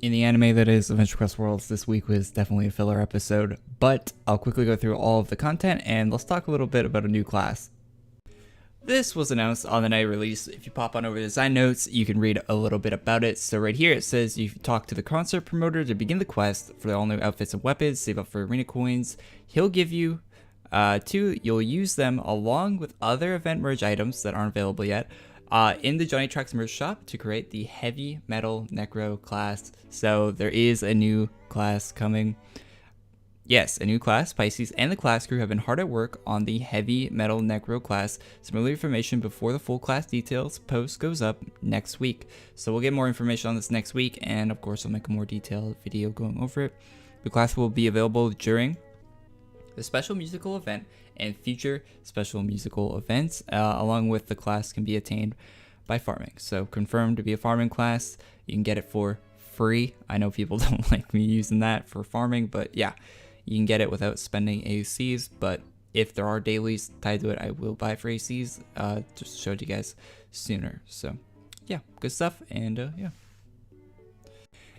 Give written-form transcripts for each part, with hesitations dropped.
In the anime that is Adventure Quest Worlds, this week was definitely a filler episode, but I'll quickly go through all of the content and let's talk a little bit about a new class. This was announced on the night release. If you pop on over to design notes, you can read a little bit about it. So right here it says you talk to the concert promoter to begin the quest for the all new outfits and weapons, save up for arena coins. He'll give you two, you'll use them along with other event merge items that aren't available yet in the Johnny Tracks merch shop to create the heavy metal necro class. So there is a new class coming. Yes, a new class. Pisces and the class crew have been hard at work on the heavy metal necro class. Some early information before the full class details post goes up next week. So we'll get more information on this next week, and of course I'll make a more detailed video going over it. The class will be available during the special musical event and future special musical events, along with the class can be attained by farming. So confirmed to be a farming class. You can get it for free. I know people don't like me using that for farming, but yeah. You can get it without spending ACs, but if there are dailies tied to it, I will buy it for ACs. Just showed you guys sooner. So yeah, good stuff. And yeah.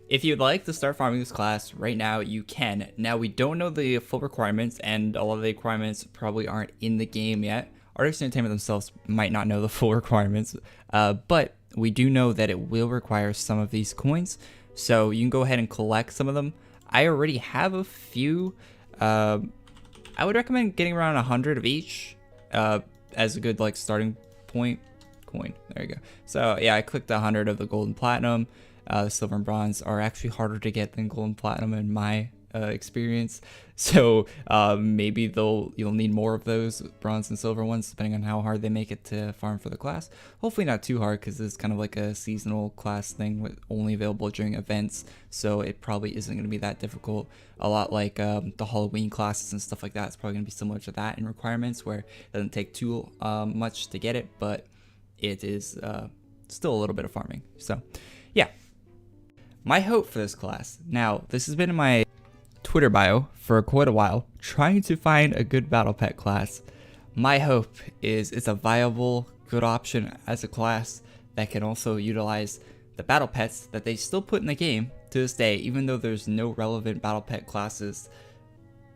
If you'd like to start farming this class right now, you can. Now, we don't know the full requirements, and a lot of the requirements probably aren't in the game yet. Artists Entertainment themselves might not know the full requirements, but we do know that it will require some of these coins. So you can go ahead and collect some of them. I already have a few. I would recommend getting around 100 of each as a good starting point. Coin. There you go. So yeah, I clicked 100 of the gold and platinum. The silver and bronze are actually harder to get than gold and platinum in my experience. So maybe you'll need more of those bronze and silver ones depending on how hard they make it to farm for the class. Hopefully not too hard, because this is kind of like a seasonal class thing with only available during events, so it probably isn't going to be that difficult. A lot like the Halloween classes and stuff like that. It's probably going to be similar to that in requirements, where it doesn't take too much to get it, but it is still a little bit of farming. So yeah, my hope for this class. Now, this has been in my Twitter bio for quite a while, trying to find a good battle pet class. My hope is it's a viable, good option as a class that can also utilize the battle pets that they still put in the game to this day, even though there's no relevant battle pet classes.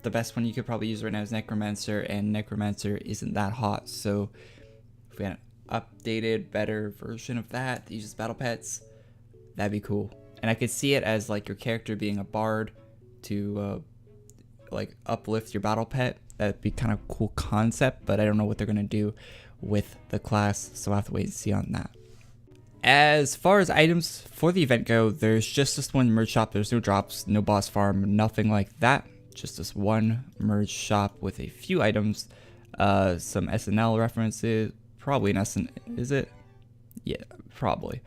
The best one you could probably use right now is Necromancer, and Necromancer isn't that hot. So if we had an updated, better version of that uses battle pets, that'd be cool. And I could see it as like your character being a bard to uplift your battle pet. That'd be kind of cool concept, but I don't know what they're gonna do with the class, so I'll have to wait and see on that. As far as items for the event go, there's just this one merge shop. There's no drops, no boss farm, nothing like that. Just this one merge shop with a few items, some SNL references, probably an SN, is it? Yeah, probably.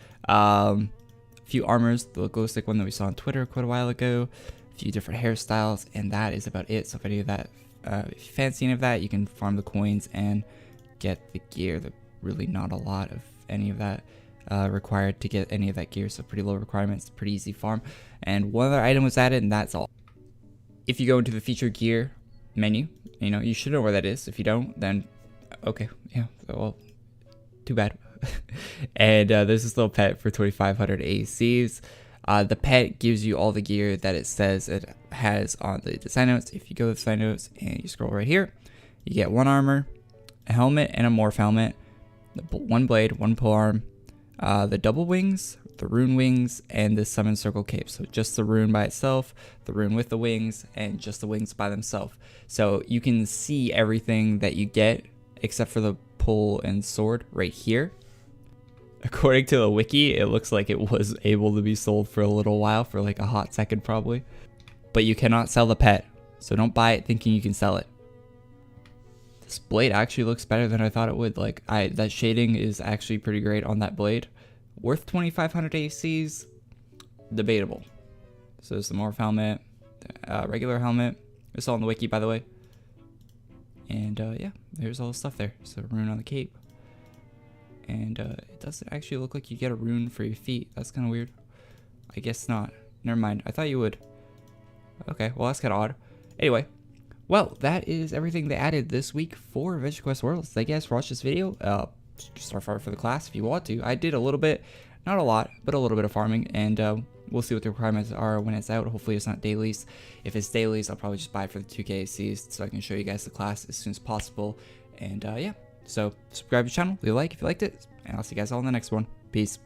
Few armors, the glow stick one that we saw on Twitter quite a while ago, a few different hairstyles, and that is about it. So if any of that, if you fancy any of that, you can farm the coins and get the gear. There's really not a lot of any of that required to get any of that gear, so pretty low requirements, pretty easy farm. And one other item was added, and that's all. If you go into the featured gear menu, you should know where that is. If you don't, then okay, yeah, well, too bad. And there's this little pet for 2,500 ACs. The pet gives you all the gear that it says it has on the design notes. If you go to the design notes and you scroll right here, you get one armor, a helmet, and a morph helmet, one blade, one polearm, the double wings, the rune wings, and the summon circle cape. So just the rune by itself, the rune with the wings, and just the wings by themselves. So you can see everything that you get except for the pole and sword right here. According to the wiki, it looks like it was able to be sold for a little while, for like a hot second probably. But you cannot sell the pet, so don't buy it thinking you can sell it. This blade actually looks better than I thought it would. That shading is actually pretty great on that blade. Worth 2,500 ACs, debatable. So there's the morph helmet, regular helmet. It's all on the wiki, by the way. And yeah, there's all the stuff there. So rune on the cape. And it doesn't actually look like you get a rune for your feet. That's kind of weird. I guess not. Never mind. I thought you would. Okay, well, that's kind of odd. Anyway, well, that is everything they added this week for Adventure Quest Worlds. Thank you guys for watching this video. Start farming for the class if you want to. I did a little bit, not a lot, but a little bit of farming, and we'll see what the requirements are when it's out. Hopefully it's not dailies. If it's dailies, I'll probably just buy it for the 2K ACs so I can show you guys the class as soon as possible. And yeah, so subscribe to the channel, leave a like if you liked it, and I'll see you guys all in the next one. Peace.